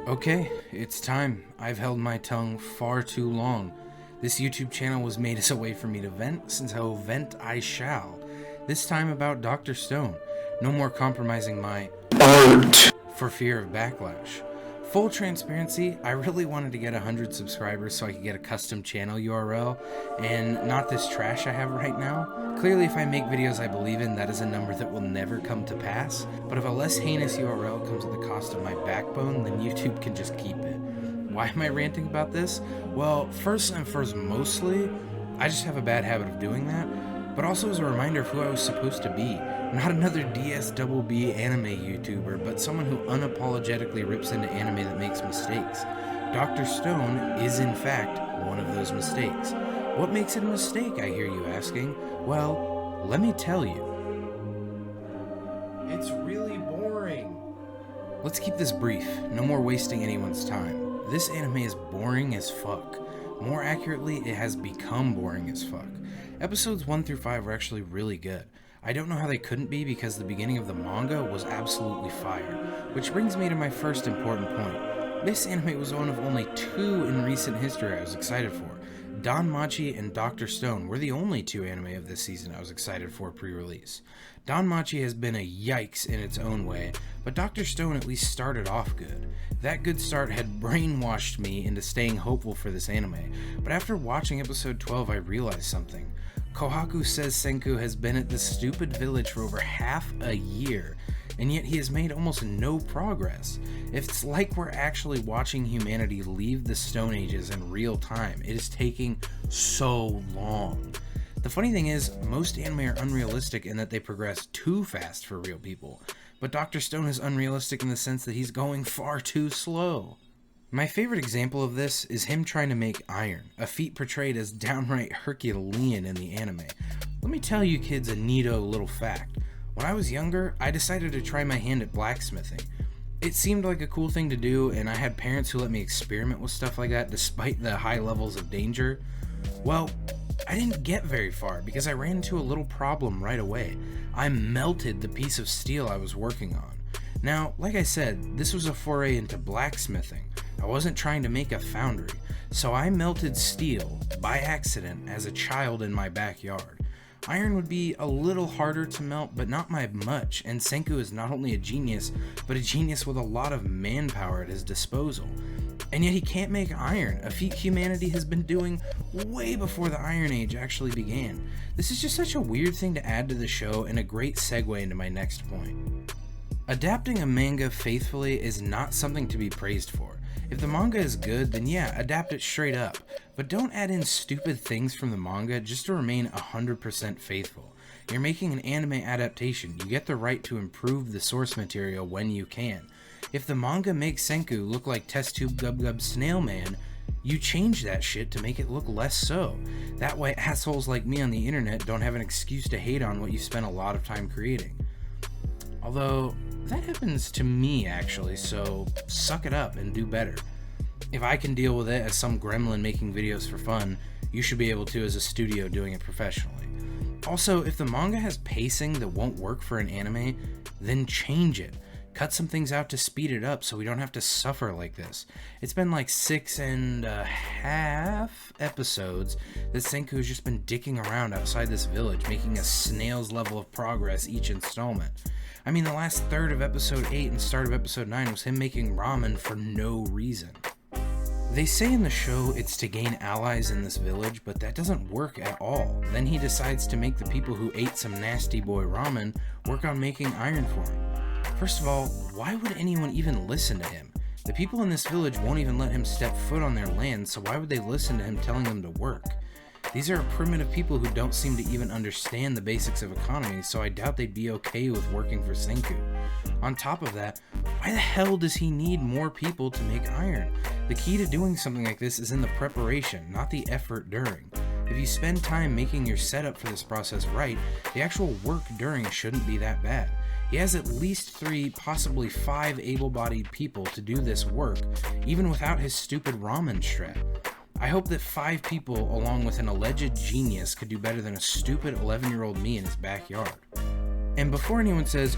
Okay, it's time. I've held my tongue far too long. This YouTube channel was made as a way for me to vent, since how vent I shall. This time about Dr. Stone. No more compromising my art for fear of backlash. Full transparency, I really wanted to get 100 subscribers so I could get a custom channel URL, and not this trash I have right now. Clearly, if I make videos I believe in, that is a number that will never come to pass, but if a less heinous URL comes at the cost of my backbone, then YouTube can just keep it. Why am I ranting about this? Well, first and first, mostly, I just have a bad habit of doing that, but also as a reminder of who I was supposed to be. Not another DSBB anime YouTuber, but someone who unapologetically rips into anime that makes mistakes. Dr. Stone is in fact one of those mistakes. What makes it a mistake, I hear you asking? Well, let me tell you. It's really boring. Let's keep this brief, no more wasting anyone's time. This anime is boring as fuck. More accurately, it has become boring as fuck. Episodes 1 through 5 were actually really good. I don't know how they couldn't be because the beginning of the manga was absolutely fire. Which brings me to my first important point. This anime was one of only 2 in recent history I was excited for. Danmachi and Dr. Stone were the only 2 anime of this season I was excited for pre-release. Danmachi has been a yikes in its own way, but Dr. Stone at least started off good. That good start had brainwashed me into staying hopeful for this anime, but after watching episode 12 I realized something. Kohaku says Senkuu has been at this stupid village for over half a year, and yet he has made almost no progress. It's like we're actually watching humanity leave the Stone Ages in real time. It is taking so long. The funny thing is, most anime are unrealistic in that they progress too fast for real people, but Dr. Stone is unrealistic in the sense that he's going far too slow. My favorite example of this is him trying to make iron, a feat portrayed as downright Herculean in the anime. Let me tell you kids a neato little fact. When I was younger, I decided to try my hand at blacksmithing. It seemed like a cool thing to do, and I had parents who let me experiment with stuff like that despite the high levels of danger. Well, I didn't get very far because I ran into a little problem right away. I melted the piece of steel I was working on. Now, like I said, this was a foray into blacksmithing. I wasn't trying to make a foundry, so I melted steel by accident as a child in my backyard. Iron would be a little harder to melt, but not by much, and Senkuu is not only a genius, but a genius with a lot of manpower at his disposal. And yet he can't make iron, a feat humanity has been doing way before the Iron Age actually began. This is just such a weird thing to add to the show, and a great segue into my next point. Adapting a manga faithfully is not something to be praised for. If the manga is good, then yeah, adapt it straight up. But don't add in stupid things from the manga just to remain 100% faithful. You're making an anime adaptation. You get the right to improve the source material when you can. If the manga makes Senkuu look like Test Tube Gub Gub Snail Man, you change that shit to make it look less so. That way assholes like me on the internet don't have an excuse to hate on what you spent a lot of time creating. Although, that happens to me actually, so suck it up and do better. If I can deal with it as some gremlin making videos for fun, you should be able to as a studio doing it professionally. Also, if the manga has pacing that won't work for an anime, then change it. Cut some things out to speed it up so we don't have to suffer like this. It's been like 6.5 episodes that Senkuu has just been dicking around outside this village, making a snail's level of progress each installment. I mean, the last third of episode 8 and start of episode 9 was him making ramen for no reason. They say in the show it's to gain allies in this village, but that doesn't work at all. Then he decides to make the people who ate some nasty boy ramen work on making iron for him. First of all, why would anyone even listen to him? The people in this village won't even let him step foot on their land, so why would they listen to him telling them to work? These are primitive people who don't seem to even understand the basics of economy, so I doubt they'd be okay with working for Senkuu. On top of that, why the hell does he need more people to make iron? The key to doing something like this is in the preparation, not the effort during. If you spend time making your setup for this process right, the actual work during shouldn't be that bad. He has at least 3, possibly 5 able-bodied people to do this work, even without his stupid ramen strat. I hope that 5 people, along with an alleged genius, could do better than a stupid 11-year-old me in his backyard. And before anyone says,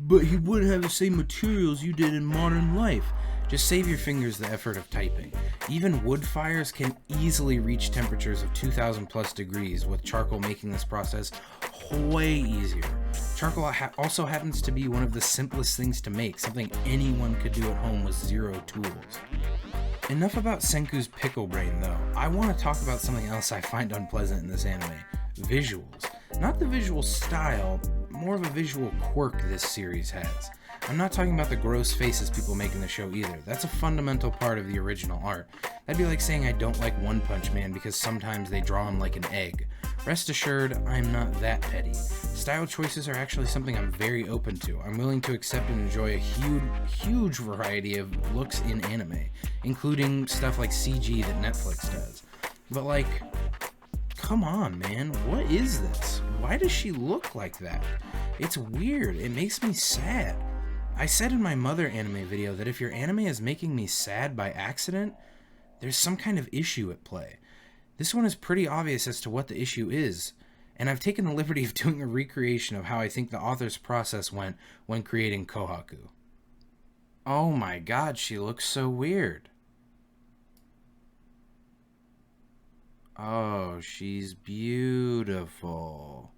but he wouldn't have the same materials you did in modern life, Just save your fingers the effort of typing. Even wood fires can easily reach temperatures of 2000 plus degrees, with charcoal making this process way easier. Charcoal also happens to be one of the simplest things to make, something anyone could do at home with zero tools. Enough about Senku's pickle brain though. I want to talk about something else I find unpleasant in this anime. Visuals. Not the visual style, more of a visual quirk this series has. I'm not talking about the gross faces people make in the show either. That's a fundamental part of the original art. That'd be like saying I don't like One Punch Man because sometimes they draw him like an egg. Rest assured, I'm not that petty. Style choices are actually something I'm very open to. I'm willing to accept and enjoy a huge variety of looks in anime, including stuff like CG that Netflix does. But like, come on, man, what is this? Why does she look like that? It's weird. It makes me sad. I said in my Mother anime video that if your anime is making me sad by accident, there's some kind of issue at play. This one is pretty obvious as to what the issue is, and I've taken the liberty of doing a recreation of how I think the author's process went when creating Kohaku. Oh my god, she looks so weird. Oh, she's beautiful.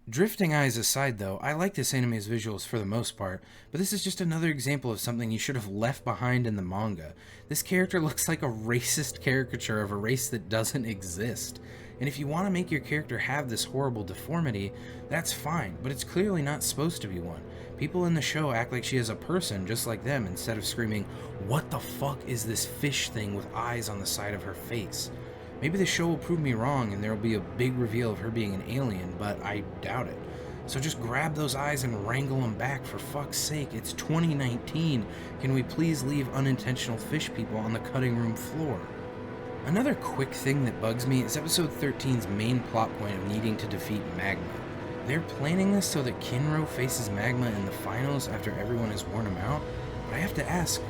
Drifting eyes aside though, I like this anime's visuals for the most part, but this is just another example of something you should have left behind in the manga. This character looks like a racist caricature of a race that doesn't exist. And if you want to make your character have this horrible deformity, that's fine, but it's clearly not supposed to be one. People in the show act like she is a person just like them instead of screaming, "What the fuck is this fish thing with eyes on the side of her face?" Maybe the show will prove me wrong and there will be a big reveal of her being an alien, but I doubt it. So just grab those eyes and wrangle them back, for fuck's sake. It's 2019. Can we please leave unintentional fish people on the cutting room floor? Another quick thing that bugs me is episode 13's main plot point of needing to defeat Magma. They're planning this so that Kinro faces Magma in the finals after everyone has worn him out, but I have to ask,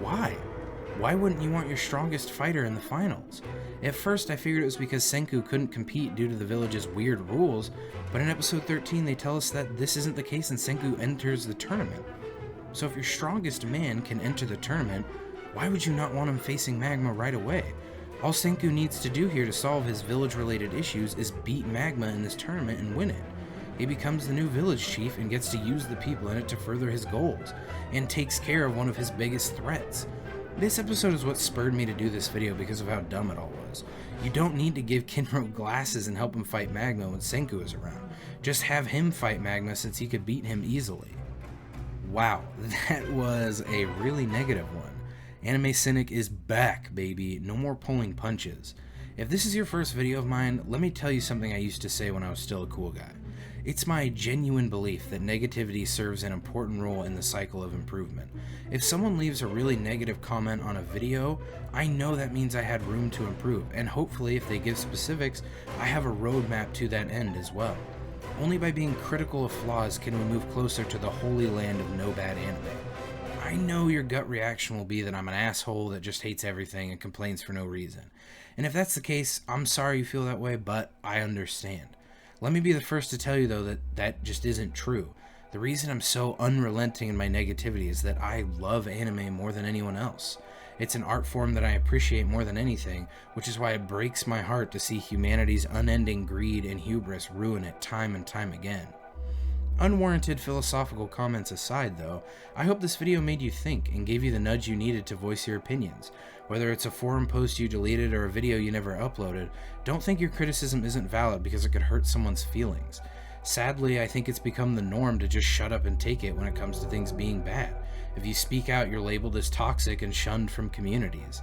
why? Why wouldn't you want your strongest fighter in the finals? At first I figured it was because Senkuu couldn't compete due to the village's weird rules, but in episode 13 they tell us that this isn't the case and Senkuu enters the tournament. So if your strongest man can enter the tournament, why would you not want him facing Magma right away? All Senkuu needs to do here to solve his village-related issues is beat Magma in this tournament and win it. He becomes the new village chief and gets to use the people in it to further his goals, and takes care of one of his biggest threats. This episode is what spurred me to do this video because of how dumb it all was. You don't need to give Kinro glasses and help him fight Magma when Senkuu is around. Just have him fight Magma since he could beat him easily. Wow, that was a really negative one. Anime Cynic is back, baby. No more pulling punches. If this is your first video of mine, let me tell you something I used to say when I was still a cool guy. It's my genuine belief that negativity serves an important role in the cycle of improvement. If someone leaves a really negative comment on a video, I know that means I had room to improve, and hopefully if they give specifics, I have a roadmap to that end as well. Only by being critical of flaws can we move closer to the holy land of no bad anime. I know your gut reaction will be that I'm an asshole that just hates everything and complains for no reason. And if that's the case, I'm sorry you feel that way, but I understand. Let me be the first to tell you though that that just isn't true. The reason I'm so unrelenting in my negativity is that I love anime more than anyone else. It's an art form that I appreciate more than anything, which is why it breaks my heart to see humanity's unending greed and hubris ruin it time and time again. Unwarranted philosophical comments aside though, I hope this video made you think and gave you the nudge you needed to voice your opinions. Whether it's a forum post you deleted or a video you never uploaded, don't think your criticism isn't valid because it could hurt someone's feelings. Sadly, I think it's become the norm to just shut up and take it when it comes to things being bad. If you speak out, you're labeled as toxic and shunned from communities.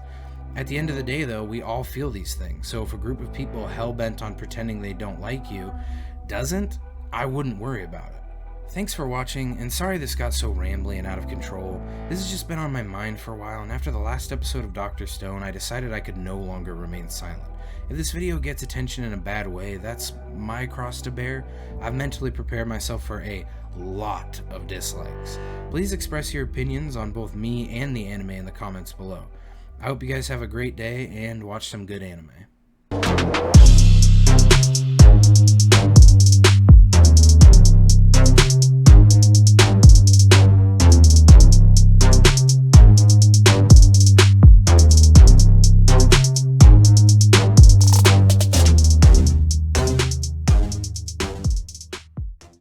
At the end of the day though, we all feel these things, so if a group of people hell-bent on pretending they don't like you doesn't, I wouldn't worry about it. Thanks for watching, and sorry this got so rambly and out of control. This has just been on my mind for a while, and after the last episode of Dr.Stone, I decided I could no longer remain silent. If this video gets attention in a bad way, that's my cross to bear. I've mentally prepared myself for a lot of dislikes. Please express your opinions on both me and the anime in the comments below. I hope you guys have a great day and watch some good anime.